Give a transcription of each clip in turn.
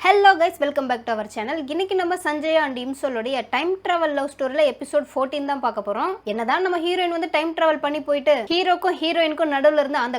Hello guys, welcome back to our channel. இன்னைக்கு நம்ம Sanjay and இம்சோலுடைய டைம் டிராவல் லவ் ஸ்டோரியில எபிசோட் 14 தான் பார்க்க போறோம். என்னதான் நம்ம ஹீரோயின் வந்து டைம் டிராவல் பண்ணி போயிட்டு ஹீரோக்கும் ஹீரோயினுக்கும் நடுவுல இருந்து அந்த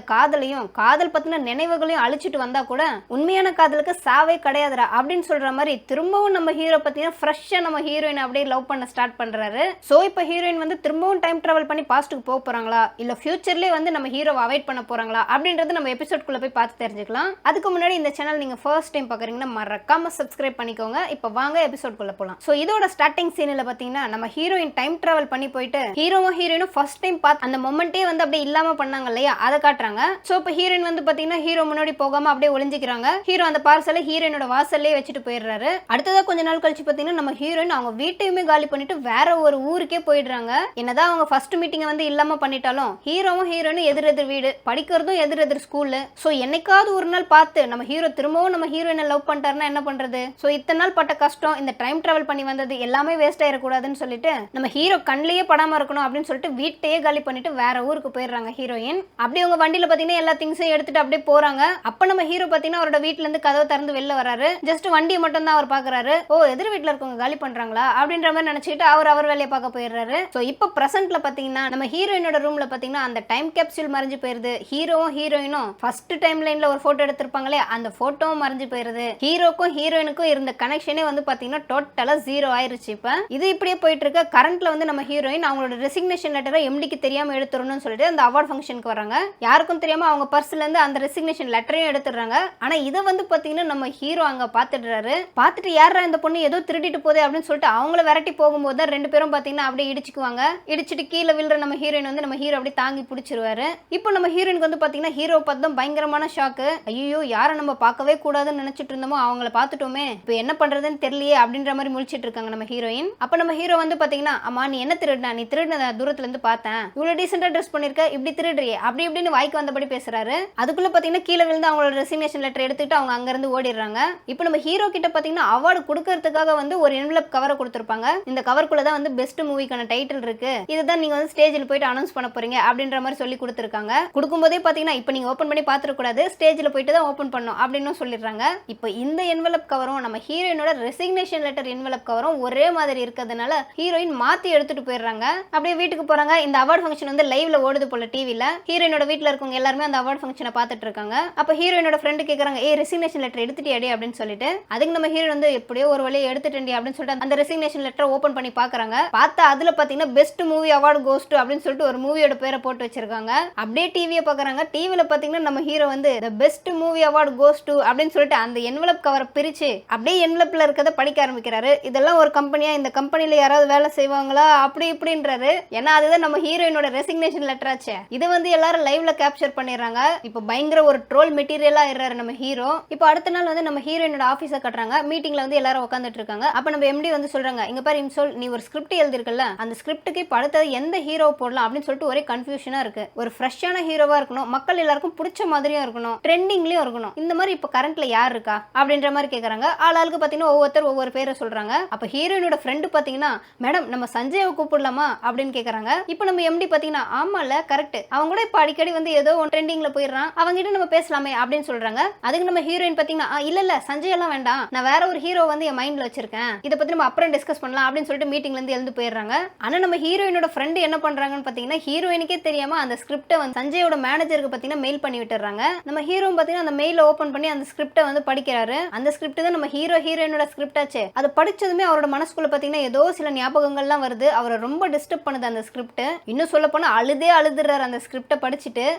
காதல் பத்தின நினைவுகளையும் அழிச்சிட்டு வந்தா கூட உண்மையான காதலுக்கு சாவே கிடையாதுடா அப்படின்னு சொல்ற மாதிரி திரும்பவும் நம்ம ஹீரோ பத்தினா ஃப்ரெஷ்ஷா நம்ம ஹீரோயின் அப்படியே லவ் பண்ண ஸ்டார்ட் பண்றாரு. சோ இப்போ ஹீரோயின் வந்து திரும்பவும் டைம் டிராவல் பண்ணி பாஸ்ட்டுக்கு போக போறாங்களா இல்ல ஃபியூச்சர்லயே வந்து நம்ம ஹீரோவை அவாய்ட் பண்ண போறாங்களா அப்படின்றது நம்ம எபிசோட்குள்ள போய் பார்த்து தெரிஞ்சுக்கலாம். அதுக்கு முன்னாடி இந்த சேனல் நீங்க ஃபர்ஸ்ட் டைம் பாக்குறீங்கன்னா மறக்காம சப்ஸ்கிரைப் பண்ணிக்கோங்க. இப்போ வாங்க எபிசோட்குள்ள போலாம். சோ இதோட ஸ்டார்டிங் சீன்ல பாத்தீங்கன்னா நம்ம ஹீரோயின் டைம் டிராவல் பண்ணி போயிட்டு ஹீரோவும் ஹீரோயினும் ஃபர்ஸ்ட் டைம் பார்த்து அந்த மொமெண்டே வந்து அப்படியே இல்லாம பண்ணாங்க இல்லையா, அதை காட்டுறாங்க. சோ இப்போ ஹீரோயின் வந்து பாத்தீங்கன்னா ஹீரோ முன்னாடி போகாம அப்படியே ஒளிஞ்சிக்கிறாங்க. ஹீரோ அந்த பார்சலை ஹீரோயினோட வாசல்லே வச்சுட்டு போயிடுறாரு. அடுத்ததா கொஞ்ச நாள் கழிச்சு பாத்தீங்கன்னா நம்ம ஹீரோயின் அவங்க வீட்டையுமே காலி பண்ணிட்டு வேற ஒரு ஊருக்கே போயிடுறாங்க. என்னதான் அவங்க ஃபர்ஸ்ட் மீட்டிங் வந்து இல்லாம பண்ணிட்டாலும் ஹீரோவும் ஹீரோயினும் எதிரெதிர் வீடு, படிக்கிறதும் எதிரெதிர் ஸ்கூல்ல. சோ என்னைக்காவது ஒரு நாள் பார்த்து நம்ம ஹீரோ திரும்பவும் நம்ம ஹீரோயினை லவ் பண்ணிட்டாருன்னா என்ன பண்றது? சோ இத்தனை நாள் பட்ட கஷ்டம், இந்த டைம் டிராவல் பண்ணி வந்தது எல்லாமே வேஸ்ட் ஆயிடக்கூடாதுன்னு சொல்லிட்டு நம்ம ஹீரோ கண்ணிலேயே படாம இருக்கணும் அப்படின்னு சொல்லிட்டு வீட்டையே காலி பண்ணிட்டு வேற ஊருக்கு போயிடுறாங்க ஹீரோயின். அப்படியே உங்க வண்டியில பாத்தீங்கன்னா எல்லா திங்ஸையும் எடுத்துட்டு அப்படியே போறாங்க. அப்ப நம்ம ஹீரோ பாத்தீங்கன்னா அவரோட வீட்டுல இருந்து கதவை திறந்து வெளில வராரு. ஜஸ்ட் வண்டியை மட்டும் தான் அவர் பாக்குறாரு. ஓ, எதிர் வீட்டுல இருக்கவங்க காலி பண்றாங்களா அப்படின்ற மாதிரி நினைச்சிட்டு அவர் வேலையை பார்க்க போயிடுறாரு. சோ இப்போ பிரசன்ட்ல பாத்தீங்கன்னா நம்ம ஹீரோயினோட ரூம்ல பாத்தீங்கன்னா அந்த டைம் கேப்சூல் மறைஞ்சு போயிருது. ஹீரோவும் ஹீரோயினும் ஃபர்ஸ்ட் டைம் லைன்ல ஒரு போட்டோ எடுத்திருப்பாங்களே அந்த போட்டோவும் மறைஞ்சு போயிருது. ஹீரோக்கும் ஹீரோயினுக்கும் இருந்த கனெக்ஷனே வந்து பாத்தீங்கன்னா டோட்டலா ஜீரோ ஆயிருச்சு. இப்ப இது இப்படியே போயிட்டு இருக்க கரண்ட்ல வந்து நம்ம ஹீரோயின் அவங்களோட ரெசிக்னேஷன் லெட்டரை எம்டிக்கு தெரியாம எடுத்துறணும்னு சொல்லிட்டு அந்த அவார்ட் ஃபங்க்ஷனுக்கு வராங்க. யாருக்கும் தெரியாம அவங்க பர்ஸ்ல இருந்து அந்த ரெசிக்னேஷன் லெட்டரையும் எடுத்துடுறாங்க. ஆனா இதை வந்து பாத்தீங்கன்னா நம்ம ஹீரோ அங்க பாத்துடுறாரு. பாத்துட்டு யாரா இந்த பொண்ணு ஏதோ திருடிட்டு போதே அப்படின்னு சொல்லிட்டு அவங்கள விரட்டி போகும்போது ரெண்டு பேரும் பாத்தீங்கன்னா அப்படியே இடிச்சுக்குவாங்க. இடிச்சிட்டு கீழே விழுற நம்ம ஹீரோயின் வந்து நம்ம ஹீரோ அப்படியே தாங்கி பிடிச்சிருவாரு. இப்போ நம்ம ஹீரோயினுக்கு வந்து பாத்தீங்கன்னா ஹீரோ பார்த்தா பயங்கரமான ஷாக்கு. ஐயோ, யாரை நம்ம பார்க்கவே கூடாதுன்னு நினைச்சிட்டு இருந்தோமோ அவங்கள பார்த்துட்டோமே, இப்போ என்ன பண்றதுன்னு தெரியலையே அப்படின்ற மாதிரி முழிச்சிட்டு இருக்காங்க நம்ம ஹீரோயின். அப்ப நம்ம ஹீரோ வந்து பாத்தீங்கன்னா, அம்மா நீ என்ன திருடினா, நீ திருடினத தூரத்துல இருந்து பார்த்தேன், இவ்வளவு டீசெண்டா ட்ரெஸ் பண்ணிருக்க, இப்படி திருடுறியே அப்படி இப்படின்னு வாய்க்கு வந்தபடி பேசுறாரு. அதுக்குள்ள பாத்தீங்கன்னா கீழே விழுந்து அவங்களோட ரெசிக்னேஷன் லெட்டர் எடுத்துட்டு அவங்க அங்க இருந்து ஓடிடுறாங்க. இப்போ நம்ம ஹீரோ கிட்ட பாத்தீங்கன்னா அவார்டு கொடுக்கறதுக்காக வந்து ஒரு என்வலப் கவரை கொடுத்திருப்பாங்க. இந்த கவருக்குள்ள தான் வந்து பெஸ்ட் மூவிக்கான டைட்டில் இருக்கு, இதுதான் நீங்க வந்து ஸ்டேஜில் போயிட்டு அனௌன்ஸ் பண்ண போறீங்க அப்படின்ற மாதிரி சொல்லி கொடுத்திருக்காங்க. கொடுக்கும்போதே பாத்தீங்கன்னா இப்போ நீங்க ஓபன் பண்ணி பாத்துற கூடாது, ஸ்டேஜில் போயிட்டு தான் ஓபன் பண்ணணும் அப்படின்னு சொல்லிடுறாங்க. இப்போ இந்த என்வலப் கவரும் நம்ம ஹீரோயினோட ரெசிக்னேஷன் லெட்டர் என்வலப் கவரும் ஒரே மாதிரி இருக்கிறதுனால ஹீரோயின் மாத்தி எடுத்துட்டு போயிடுறாங்க. அப்படியே வீட்டுக்கு போறாங்க. இந்த அவார்ட் ஃபங்க்ஷன் வந்து லைவ்ல ஓடுது போல டிவில. ஹீரோயினோட வீட்ல இருக்கவங்க எல்லாரும் அந்த அவார்ட் ஃபங்க்ஷனை பார்த்துட்டு இருக்காங்க. அப்ப ஹீரோயினோட ஃப்ரெண்ட் கேக்குறாங்க, ஏ ரெசிக்னேஷன் லெட்டர் எடுத்துட்டியாடி அப்படின்னு சொல்லிட்டு. அதுக்கு நம்ம ஹீரோ வந்து எப்படியோ ஒரு வழியை எடுத்துட்டேன்டி அப்படின்னு சொல்லிட்டு அந்த ரெசிக்னேஷன் லெட்டர் ஓபன் பண்ணி பாக்குறாங்க. பார்த்தா அதுல பாத்தீங்கன்னா best movie award goes to அப்படின்னு சொல்லிட்டு ஒரு மூவியோட பேரை போட்டு வச்சிருக்காங்க. அப்படியே டிவியை பாக்குறாங்க. டிவில பாத்தீங்கன்னா நம்ம ஹீரோ வந்து the best movie award goes to அப்படின்னு சொல்லிட்டு அந்த என்வலப் கவரை பிரிச்சு அப்படியே என்வலப்ல இருக்கத படிக்க ஆரம்பிக்கிறாரு. இதெல்லாம் ஒரு கம்பெனியா, இந்த கம்பெனில யாராவது வேலை செய்வாங்களா அப்படி இப்படின்றாரு. ஏன்னா அதுதான் நம்ம ஹீரோயினோட ரெசிக்னேஷன் லெட்டர் ஆச்சு. இது வந்து எல்லாரும் லைவ்ல கேப்சர் பண்ணிடுறாங்க. இப்போ பயங்கர ஒரு ட்ரோல் மெட்டீரியலா ஆயிடுறாரு நம்ம ஹீரோ. இப்போ அடுத்த நாள் வந்து நம்ம ஹீரோயினோட ஆபீஸை கட்டுறாங்க. மீட்டிங்ல வந்து எல்லாரும் உட்காந்துட்டு இருக்காங்க. அப்ப நம்ம எம்டி வந்து சொல்றாங்க, இங்க பாரு இம்சோல், நீ ஒரு ஸ்கிரிப்ட் எழுதிருக்கல, அந்த ஸ்கிரிப்டுக்கு இப்போ அடுத்தது எந்த ஹீரோ போடலாம் அப்படின்னு சொல்லிட்டு ஒரே கன்ஃபியூஷனா இருக்கு. ஒரு ஃப்ரெஷ்ஷான ஹீரோவா இருக்கணும், மக்கள் எல்லாருக்கும் பிடிச்ச மாதிரியும் இருக்கணும், ட்ரெண்டிங்லயும் இருக்கணும். இந்த மாதிரி இப்போ கரண்ட்ல யார் இருக்கா அப்படின்ற மாதிரி கேக்குறாங்க. ஆளாளுக்கு பாத்தீங்கன்னா ஒவ்வொருத்தர் ஒவ்வொரு பேரை சொல்றாங்க. அப்ப ஹீரோயினோட ஃப்ரெண்டு பாத்தீங்கன்னா, மேடம் நம்ம சஞ்சயை கூப்பிடலாமா அப்படின்னு கேக்குறாங்க. இப்போ நம்ம எம்டி பாத்தீங்கன்னா, ஆமால கரெக்ட், அவங்க கூட இப்ப அடிக்கடி வந்து ஏதோ ஒன் ட்ரெண்டிங்ல போயிடுறான், அவங்க கிட்ட நம்ம பேசலாமே அப்படின்னு சொல்றாங்க. அதுக்கு நம்ம ஹீரோயின் பாத்தீங்கன்னா, இல்ல சஞ்சய் எல்லாம் வேண்டாம், நான் வேற ஒரு ஹீரோ வந்து என் மைண்ட்ல வச்சிருக்கேன், இதை பத்தி நம்ம அப்புறம் டிஸ்கஸ் பண்ணலாம் அப்படின்னு சொல்லிட்டு மீட்டிங்ல இருந்து எழுந்து போயிடுறாங்க. ஆனா நம்ம ஹீரோயினோட ஃப்ரெண்டு என்ன பண்றாங்கன்னு பாத்தீங்கன்னா, ஹீரோயினுக்கே தெரியாம அந்த ஸ்கிரிப்டை வந்து சஞ்சயோட மேனேஜருக்கு பாத்தீங்கன்னா மெயில் பண்ணி விட்டுறாங்க. நம்ம ஹீரோ பாத்தீங்கன்னா அந்த மெயில ஓபன் பண்ணி அந்த ஸ்கிரிப்டை வந்து படிக்கிறாரு. அந்த ஸ்கிரிப்ட் தான் நம்ம ஹீரோயினோட ஸ்கிரிப்ட் ஆச்சு. அது படிச்சதுமே அவரோட மனசுக்குள்ள பாத்தீங்கன்னா ஏதோ சில ஞாபகங்கள்லாம் வருது. அவரை ரொம்ப டிஸ்டர்ப் பண்ணுது அந்த ஸ்கிரிப்ட். இன்னும் சொல்ல போனா அழுதுறாரு அந்த ஸ்கிரிப்டை படிச்சுட்டு.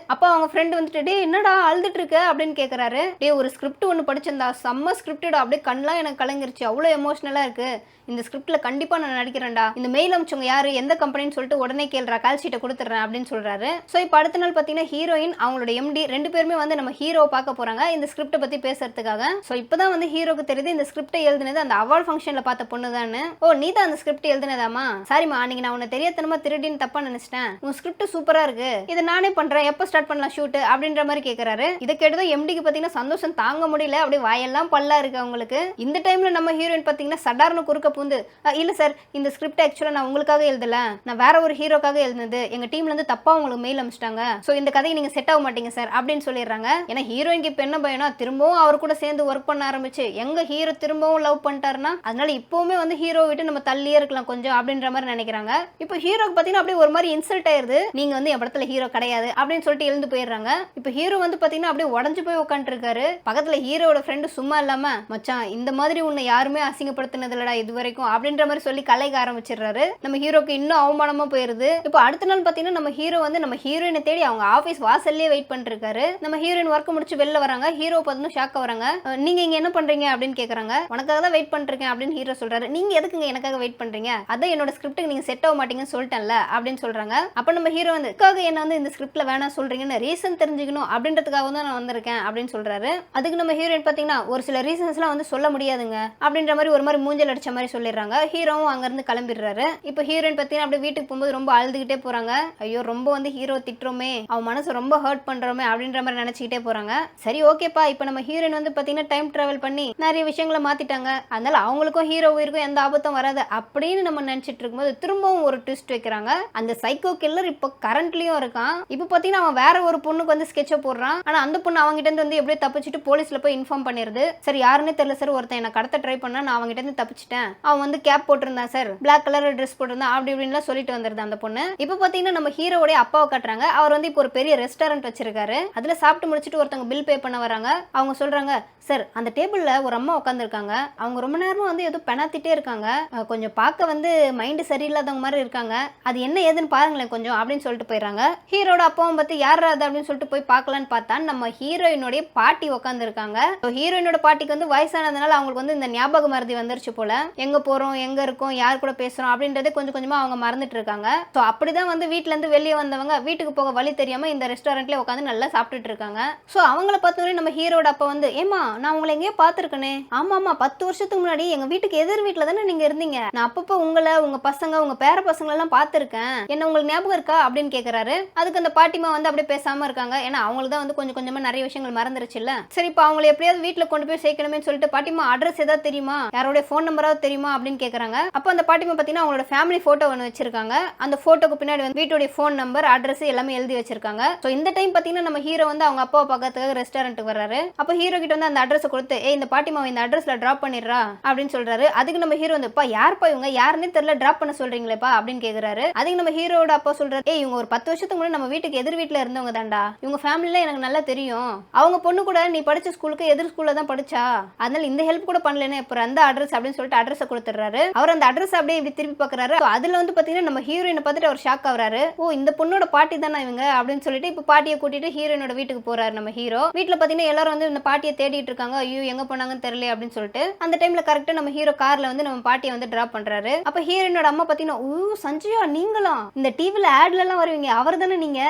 அப்ப அவங்க ஃப்ரெண்ட் வந்துட்டு, டே என்னடா அழுதுட்டு இருக்க அப்படின்னு கேக்குறாரு. டே ஒரு ஸ்கிரிப்ட் ஒன்னு படிச்சிருந்தா, செம்ம ஸ்கிரிப்டோட அப்படியே கண்ணெல்லாம் எனக்கு கலங்கிருச்சு, அவ்வளவு எமோஷனலா இருக்கு, இந்த ஸ்கிரிப்ட்ல கண்டிப்பா நான் நடிக்கிறேன்டா, இந்த மெயில் அனுப்பிச்சவங்க யாரு எந்த கம்பெனின்னு சொல்லிட்டு உடனே கேள்றா, கால் ஷீட்டை கொடுத்துறேன் அப்படின்னு சொல்றாரு. சோ இப்போ அடுத்த நாள் பாத்தீங்கன்னா ஹீரோயின் அவங்களோட எம்டி ரெண்டு பேருமே வந்து நம்ம ஹீரோ பார்க்க போறாங்க இந்த ஸ்கிரிப்டை பத்தி பேசுறதுக்காக. சோ இப்பதான் வந்து ஹீரோக்கு தெரியுது இந்த ஸ்கிரிப்டை எழுதினது அந்த அவார்ட் ஃபங்க்ஷன்ல பார்த்த பொண்ணுதான்னு. ஓ, நீ தான் அந்த ஸ்கிரிப்ட் எழுதினதாமா, சாரிமா அன்னைக்கு நான் உன்னை தெரியாதனமா திருடின்னு தப்பா நினைச்சிட்டேன், உன் ஸ்கிரிப்ட் சூப்பரா இருக்கு, இதை நானே பண்றேன், எப்ப ஸ்டார்ட் பண்ணலாம் ஷூட் அப்படின்ற மாதிரி கேக்குறாரு. இதை கேட்டதும் எம்டிக்கு பாத்தீங்கன்னா சந்தோஷம் தாங்க முடியல, அப்படியே வாயெல்லாம் பல்லா இருக்கு அவங்களுக்கு. இந்த டைம்ல நம்ம ஹீரோயின் பாத்தீங்கன்னா சடார்னு குறுக்க பூந்து, இல்ல சார் இந்த ஸ்கிரிப்ட் ஆக்சுவலா நான் உங்களுக்காக எழுதல, நான் வேற ஒரு ஹீரோக்காக எழுதுனது, எங்க டீம்ல இருந்து தப்பா உங்களுக்கு மெயில் அனுப்பிச்சிட்டாங்க, சோ இந்த கதையை நீங்க செட் ஆக மாட்டீங்க சார் அப்படின்னு சொல்லிடுறாங்க. ஏன்னா ஹீரோயினுக்கு இப்ப என்ன பயனா திரும்பவும் அவர் கூட சேர்ந்து ஒர்க் பண்ண ஆரம்பிச்சு எங்க ஹீரோ திரும்பவும் லவ் பண்ணிட்டாருன்னா அதனால இப்பவுமே வந்து ஹீரோ விட்டு நம்ம தள்ளியே இருக்கலாம் கொஞ்சம் அப்படின்ற மாதிரி நினைக்கிறாங்க. இப்போ ஹீரோக்கு பாத்தீங்கன்னா அப்படியே ஒரு மாதிரி இன்சல்ட் ஆயிருது, நீங்க வந்து என் படத்துல ஹீரோ கிடையாது அப்படின்னு சொல்லிட்டு எழுந்து போயிடுறாங்க. இப்போ ஹீரோ வந்து பாத்தீங்கன்னா அப்படியே உடஞ்சு போய் உட்காந்துட்டு இருக்காரு. பக்கத்துல ஹீரோட ஃப்ரெண்டு சும்மா இல்லாம மச்சான் இந்த மாதிரி உன்னை யாருமே அசிங்கப்படுத்தினது இல்லடா இது வரைக்கும் அப்படின்ற மாதிரி சொல்லி கலைக்க ஆரம்பிச்சிடுறாரு. நம்ம ஹீரோக்கு இன்னும் அவமானமா போயிருது. இப்போ அடுத்த நாள் பாத்தீங்கன்னா நம்ம ஹீரோ வந்து நம்ம ஹீரோயினை தேடி அவங்க ஆபீஸ் வாசல்லே வெயிட் பண்ணிட்டு இருக்காரு. நம்ம ஹீரோயின் ஒர்க் முடிச்சு வெளில வராங்க. ஹீரோ பார்த்தா ஷாக் ஆகுறாங்க. நீங்க இங்க என்ன பண்றீங்க அப்படின்னு கேக்குறாங்க. உனக்காக தான் வெயிட் பண்ணிட்டு இருக்கேன் அப்படின்னு ஹீரோ சொல்றாரு. நீங்க எதுக்குங்க எனக்காக வெயிட் பண்றீங்க? அதான் என்னோட ஸ்கிரிப்ட்டுக்கு நீங்க செட் ஆக மாட்டீங்கன்னு சொல்லிட்டேன்ல அப்படின்னு சொல்றாங்க. அப்ப நம்ம ஹீரோ வந்து என்ன வந்து இந்த ஸ்கிரிப்ட்ல வேணாம் சொல்றீங்கன்னு ரீசன் தெரிஞ்சுக்கணும் அப்படின்றதுக்காக தான் நான் வந்திருக்கேன் அப்படின்னு சொல்றாரு. அதுக்கு நம்ம ஹீரோயின் பாத்தீங்கன்னா ஒரு சில ரீசன்ஸ்லாம் வந்து சொல்ல முடியாதுங்க அப்படின்ற மாதிரி ஒரு மாதிரி மூஞ்சல் அடிச்ச மாதிரி சொல்லிடுறாங்க. ஹீரோவும் அங்க இருந்து கிளம்பிடுறாரு. இப்போ ஹீரோயின் பாத்தீங்கன்னா அப்படியே வீட்டுக்கு போகும்போது ரொம்ப அழுதுகிட்டே போறாங்க. ஐயோ ரொம்ப வந்து ஹீரோ திட்டுறோமே, அவன் மனசு ரொம்ப ஹர்ட் பண்றோமே அப்படின்ற மாதிரி நினைச்சுக்கிட்டே போறாங்க. சரி ஓகேப்பா, இப்போ நம்ம ஹீரோயின் வந்து பாத்தீங்கன்னா டைம் டிராவல் பண்ணி நிறைய விஷயங்களை மாத்திட்டாங்க, அதனால அவங்களுக்கும் ஹீரோ உயிருக்கும் எந்த ஆபத்தும் வராது அப்படின்னு நம்ம நினைச்சிட்டு இருக்கும்போது திரும்பவும் ஒரு ட்விஸ்ட் வைக்கிறாங்க. அந்த சைக்கோ கில்லர் இப்போ கரண்ட்லயும் இருக்கான். இப்போ பாத்தீங்கன்னா அவன் வேற ஒரு பொண்ணுக்கு வந்து ஸ்கெட்ச போடுறான். ஆனா அந்த பொண்ணு அவங்க கிட்ட இருந்து வந்து எப்படியே தப்பிச்சுட்டு போலீஸ்ல போய் இன்ஃபார்ம் பண்ணிருது. சரி யாருன்னே தெரியல சார், ஒருத்தன் என்ன கடத்த ட்ரை பண்ணா நான் அவங்க கிட்ட இருந்து தப்பிச்சிட்டேன், அவன் வந்து கேப் போட்டிருந்தான் சார், பிளாக் கலர் ட்ரெஸ் போட்டிருந்தான் அப்படி இப்படின்லாம் சொல்லிட்டு வந்துருது அந்த பொண்ணு. இப்போ பாத்தீங்கன்னா நம்ம ஹீரோடைய அப்பாவை காட்டுறாங்க. அவர் வந்து இப்போ ஒரு பெரிய ரெஸ்டாரண்ட் வச்சிருக்காரு. அதுல சாப்பிட்டு முடிச்சிட்டு ஒருத்தவங்க பில் பே பண்ண வராங்க. அவங்க சொல்றாங்க, சார் அந்த டேபிள்ல ஒரு அம்மா உட்காந்துருக்காங்க, அவங்க ரொம்ப நேரமா வந்து ஏதோ பெனாத்திட்டே இருக்காங்க, கொஞ்சம் பார்க்க வந்து மைண்ட் சரியில்லாதவங்க மாதிரி இருக்காங்க, அது என்ன ஏதுன்னு பாருங்களேன் கொஞ்சம் அப்படின்னு சொல்லிட்டு போயிடுறாங்க. ஹீரோட அப்பாவும் பார்த்து யார் அது அப்படின்னு சொல்லிட்டு போய் பார்க்கலான்னு பார்த்தா நம்ம ஹீரோயினுடைய பாட்டி உட்காந்துருக்காங்க. ஹீரோயினோட பாட்டிக்கு வந்து வயசானதுனால அவங்களுக்கு வந்து இந்த ஞாபக மறதி வந்துருச்சு போல, எங்க போறோம் எங்க இருக்கோம் யார் கூட பேசுறோம் அப்படின்றதே கொஞ்சம் கொஞ்சமா அவங்க மறந்துட்டு இருக்காங்க. ஸோ அப்படிதான் வந்து வீட்டுல இருந்து வெளியே வந்தவங்க வீட்டுக்கு போக வழி தெரியாம இந்த ரெஸ்டாரண்ட்ல உட்காந்து நல்லா சாப்பிட்டுட்டு இருக்காங்க. ஸோ அவங்கள பார்த்தோன்னே நம்ம ஹீரோட அப்பா வந்து, ஏமா நான் உங்களை எங்கேயோ பார்த்துருக்கேனே. ஆமா ஆமா 10 வருஷத்துக்கு முன்னாடி எங்க வீட்டுக்கு எதிர் வீட்டுல தானே நீங்க இருந்தீங்க, நான் அப்பப்போ உங்களை உங்க பசங்க உங்க பேர பசங்களை எல்லாம் பார்த்திருக்கேன், என்ன உங்களுக்கு ஞாபகம் இருக்கா அப்படின்னு கேக்குறாரு. அதுக்கு அந்த பாட்டிமா வந்து அப்படியே பேசாம இருக்காங்க. ஏன்னா அவங்களுக்கு தான் வந்து கொஞ்சம் கொஞ்சமா நிறைய விஷயங்கள் மறந்துருச்சு இல்ல. சரி இப்போ அவங்களை எப்படியாவது வீட்டுல கொண்டு போய் சேர்க்கணுமே சொல்லிட்டு பாட்டிமா அட்ரஸ் ஏதாவது தெரியுமா, யாரோட ஃபோன் நம்பராவது தெரியுமா அப்படின்னு கேக்குறாங்க. அப்போ அந்த பாட்டிமா பாத்தீங்கன்னா அவங்களோட ஃபேமிலி போட்டோ ஒன்று வச்சிருக்காங்க. அந்த போட்டோக்கு பின்னாடி வந்து வீட்டுடைய ஃபோன் நம்பர் அட்ரஸ் எல்லாமே எழுதி வச்சிருக்காங்க. ஸோ இந்த டைம் பாத்தீங்கன்னா நம்ம ஹீரோ வந்து அவங்க அப்பாவை பார்க்கறதுக்காக ரெஸ்டாரண்ட்டுக்கு வர்றாரு. அப்போ ஹீரோ கிட்ட வந்து அந்த அட்ரஸ் கொடுத்து, இந்த பாட்டிமாவை இந்த அட்ரஸ்ல டிராப் பண்ணிடுறா அப்படின்னு சொல்றாரு. அதுக்கு நம்ம ஹீரோ வந்து, யார்ப்பா இவங்க, யாருன்னே தெரியல டிராப் பண்ண சொல்றீங்களேப்பா அப்படின்னு கேக்குறாரு. அதுக்கு நம்ம ஹீரோட அப்பா சொல்றாரு, இவங்க ஒரு 10 வருஷத்துக்கு முன்னாடி நம்ம வீட்டுக்கு எதிர் வீட்டுல இருந்தவங்க தான்டா, இவங்க ஃபேமிலில எனக்கு நல்லா தெரியும், அவங்க பொண்ணு கூட நீ படிச்ச ஸ்கூலுக்கு எதிர் ஸ்கூல்ல தான் படிச்சா, அதனால இந்த ஹெல்ப் கூட பண்ணலன்னு இப்போ அந்த அட்ரஸ் அப்படின்னு சொல்லிட்டு அட்ரஸ் கொடுத்துறாரு. அவர் அந்த அட்ரஸ் அப்படியே இப்படி திருப்பி பாக்குறாரு. அதுல வந்து பாத்தீங்கன்னா நம்ம ஹீரோயினை பார்த்துட்டு அவர் ஷாக் ஆகுறாரு. இந்த பொண்ணோட பாட்டி தானே இவங்க அப்படின்னு சொல்லிட்டு இப்போ பாட்டியை கூட்டிட்டு ஹீரோயினோட வீட்டுக்கு போறாரு. நம்ம ஹீரோ வீட்டுல பாத்தீங்கன்னா எல்லாரும் வந்து இந்த பாட்டியை தேடிட்டு இருக்காங்க. ஐயோ எங்க போனாங்கன்னு தெரியல அப்படின்னு சொல்லிட்டு அந்த டைம்ல கரெக்டா நம்ம ஹீரோ கார்ல வந்து நம்ம பாட்டியை வந்து டிராப் பண்றாரு. அப்ப ஹீரோயினோட அம்மா பாத்தீங்கன்னா, சஞ்சயா நீங்களா இந்த டிவில ஆட்ல எல்லாம் வருவீங்க அவர் தானே நீங்க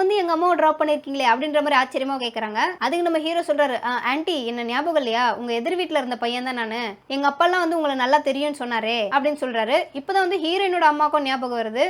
வந்து எங்க அம்மாவை டிராப் பண்ணிருக்கீங்களே அப்படின்ற மாதிரி ஆச்சரியமா கேக்குறாங்க. அதுக்கு நம்ம ஹீரோ சொல்றாரு, ஆன்ட்டி என்ன ஞாபகம் இல்லையா, உங்க எதிர் வீட்டுல இருந்த பையன் தான் நானு, எங்க அப்பா எல்லாம் வந்து உங்களை நல்லா தெரியும்னு சொன்னாரே அப்படின்னு சொல்றாரு. இப்பதான் வந்து ஹீரோயினோட அம்மாக்கும் ஞாபகம் வருது.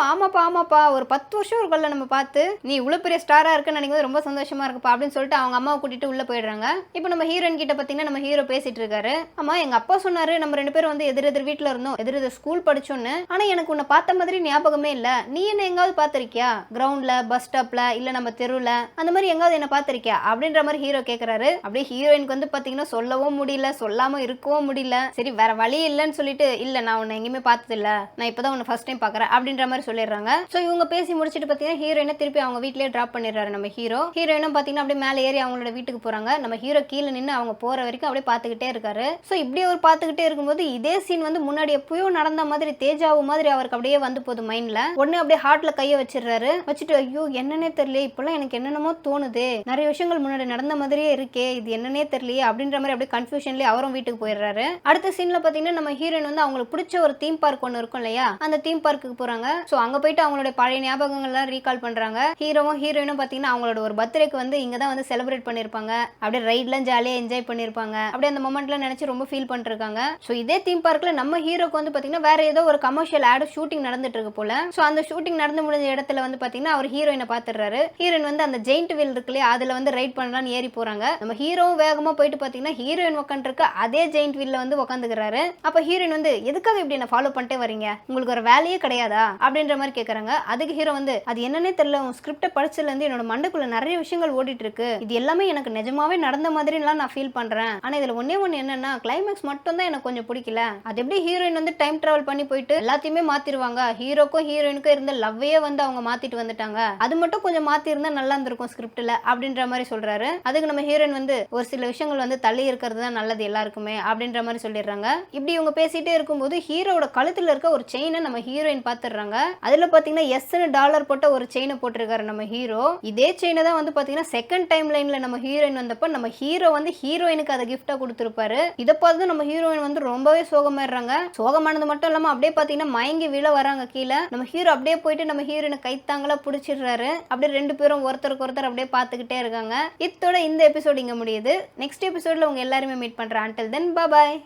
ஆமாப்பா ஒரு 10 வருஷம் இருக்குல்ல நம்ம பார்த்து, நீ இவ்வளவு பெரிய ஸ்டாரா இருக்குன்னு நினைக்கும் ரொம்ப சந்தோஷமா இருக்குப்பா அப்படின்னு சொல்லிட்டு அவங்க அம்மாவை கூட்டிட்டு உள்ள போயிடுறாங்க. இப்போ நம்ம ஹீரோயின் கிட்ட பாத்தீங்கன்னா நம்ம ஹீரோ பேசிட்டு இருக்காரு. ஆமா எங்க அப்பா சொன்னாரு நம்ம 2 பேரும் வந்து எதிர் வீட்டுல இருந்தோம், எதிர் ஸ்கூல் படிச்சோன்னு, ஆனா எனக்கு உன்னை பார்த்த மாதிரி ஞாபகமே இல்ல, நீ என்ன எங்காவது பாத்திருக்கியா, கிரவுண்ட்ல பஸ் ஸ்டாப்ல இல்ல நம்ம தெருவுல அந்த மாதிரி எங்காவது என்ன பாத்திருக்கியா அப்படின்ற மாதிரி ஹீரோ கேக்குறாரு. அப்படியே ஹீரோயினுக்கு வந்து பாத்தீங்கன்னா சொல்லவும் முடியல சொல்லாம இருக்கவும் முடியல. சரி வேற வழி இல்லைன்னு சொல்லிட்டு, இல்ல நான் உன்னை எங்கேயுமே பார்த்தது இல்ல, நான் இப்பதான் உன்னை ஃபர்ஸ்ட் டைம் பாக்குறேன் அப்படின்ற மாதிரி சொல்லிடுறாங்க. சோ இவங்க பேசி முடிச்சிட்டு பாத்தீங்கன்னா ஹீரோயினை திருப்பி அவங்க வீட்லயே டிராப் பண்ணிடுறாரு நம்ம ஹீரோ. ஹீரோயினும் பாத்தீங்கன்னா அப்படியே மேலே ஏறி அவங்களோட வீட்டுக்கு போறாங்க. நம்ம ஹீரோ கீழே நின்று அவங்க போற வரைக்கும் அப்படியே பாத்துக்கிட்டே இருக்காரு. சோ இப்படியே ஒரு பாத்துக்கிட்டே இருக்கும்போது இதே சீன் வந்து முன்னாடி எப்பயோ நடந்த மாதிரி தேஜாவு மாதிரி அவருக்கு அப்படியே வந்து போகுது மைண்ட்ல. உடனே அப்படியே ஹார்ட்ல கைய வச்சிடுறாரு. வச்சுட்டு ஐயோ என்னன்னே தெரியல, இப்பெல்லாம் எனக்கு என்னென்னமோ தோணுது, நிறைய விஷயங்கள் முன்னாடி நடந்த மாதிரியே இருக்கே, இது என்னன்னே தெரியலையே அப்படின்ற மாதிரி அப்படியே கன்ஃபியூஷன்லயே அவரும் வீட்டுக்கு போயிடுறாரு. அடுத்த சீன்ல பாத்தீங்கன்னா நம்ம ஹீரோயின் வந்து அவங்களுக்கு பிடிச்ச ஒரு தீம் பார்க் ஒன்று இருக்கும் இல்லையா, அந்த தீம் பார்க்குக்கு போறாங்க. சோ அங்க போயிட்டு அவங்களோட பழைய ஞாபகங்கள் எல்லாம் ரீகால் பண்றாங்க. ஹீரோவும் ஹீரோயினும் பாத்தீங்கன்னா அவங்களோட ஒரு பர்த்டேக்கு வந்து இங்க தான் வந்து செலிப்ரேட் பண்ணிருப்பாங்க, அப்படியே ரைட்லாம் ஜாலியா என்ஜாய் பண்ணிருப்பாங்க, அப்படியே அந்த மொமெண்ட்ல நினைச்சு ரொம்ப ஃபீல் பண்ணிருக்காங்க. சோ இதே தீம் பார்க்ல நம்ம ஹீரோக்கு வந்து பாத்தீங்கன்னா வேற ஏதோ ஒரு கமர்ஷியல் ஆட் ஷூட்டிங் நடந்துட்டு இருக்கு போல. சோ அந்த ஷூட்டிங் நடந்து முடிஞ்ச இடத்துல வந்து பாத்தீங்கன்னா அவர் ஹீரோயினை பாத்துறாரு. ஹீரோயின் வந்து அந்த ஜெயிண்ட் வீல் இருக்கு இல்லையா, அதுல வந்து ரைட் பண்ணலாம்னு ஏறி போறாங்க. நம்ம ஹீரோவும் வேகமா போயிட்டு பாத்தீங்கன்னா ஹீரோயின் உட்காந்து இருக்க அதே ஜெயிண்ட் வீல்ல வந்து உட்காந்துக்கிறாரு. அப்ப ஹீரோயின் வந்து எதுக்காக இப்படி என்ன ஃபாலோ பண்ணிட்டே வரீங்க, உங்களுக்கு ஒரு வேலையே கிடையாதா அப்படின்ற மாதிரி கேக்குறாங்க. அதுக்கு ஹீரோ வந்து, அது என்னன்னே தெரியல, உன் ஸ்கிரிப்ட படிச்சதுல இருந்து என்னோட மண்டைக்குள்ள நிறைய விஷயங்கள் ஓடிட்டு இருக்கு, இது எல்லாமே எனக்கு நிஜமாவே நடந்த மாதிரி எல்லாம் நான் ஃபீல் ஃபீல் பண்றேன். ஆனா இதுல ஒண்ணே ஒண்ணு என்னன்னா கிளைமேக்ஸ் மட்டும் தான் எனக்கு கொஞ்சம் பிடிக்கல. அது எப்படி ஹீரோயின் வந்து டைம் டிராவல் பண்ணி போயிட்டு எல்லாத்தையுமே மாத்திருவாங்க, ஹீரோக்கும் ஹீரோயினுக்கும் இருந்த லவ்வையே வந்து அவங்க மாத்திட்டு வந்துட்டாங்க, அது மட்டும் கொஞ்சம் மாத்தி இருந்தா நல்லா இருந்திருக்கும் ஸ்கிரிப்ட்ல அப்படின்ற மாதிரி சொல்றாரு. அதுக்கு நம்ம ஹீரோயின் வந்து ஒரு சில விஷயங்கள் வந்து தள்ளி இருக்கிறது தான் நல்லது எல்லாருக்குமே அப்படின்ற மாதிரி சொல்லிடுறாங்க. இப்படி இவங்க பேசிட்டே இருக்கும்போது ஹீரோட கழுத்துல இருக்க ஒரு செயினை நம்ம ஹீரோயின் பாத்துறாங்க. அதுல பாத்தீங்கன்னா எஸ்ன்னு டாலர் போட்ட ஒரு செயினை போட்டிருக்காரு நம்ம ஹீரோ. இதே செயினை தான் வந்து பாத்தீங்கன்னா செகண்ட் டைம் லைன்ல நம்ம ஹீரோயின் வந்தப்ப நம்ம ஹீரோ வந்து ஹீரோயினுக்கு அதை கிஃப்டா கொடுத்திருப்பாரு. இதை பார்த்து நம்ம ஹீரோயின் வந்து ரொம்பவே சோகமாயிடுறாங்க. சோகமானது மட்டும் இல்லாம அப்படியே பாத்தீங்கன்னா மயங்கி விழ வராங்க கீழே. நம்ம ஹீரோ அப்படியே போயிட்டு நம்ம ஹீரோயினை கைத்தாங்களா பிடிச்சிடுறாரு. அப்படியே ரெண்டு பேரும் ஒருத்தருக்கு ஒருத்தர் அப்படியே பார்த்துக்கிட்டே இருக்காங்க. இத்தோட இந்த எபிசோட் இங்க முடியுது. நெக்ஸ்ட் எபிசோட்ல உங்க எல்லாருமே மீட் பண்றேன். until then bye bye.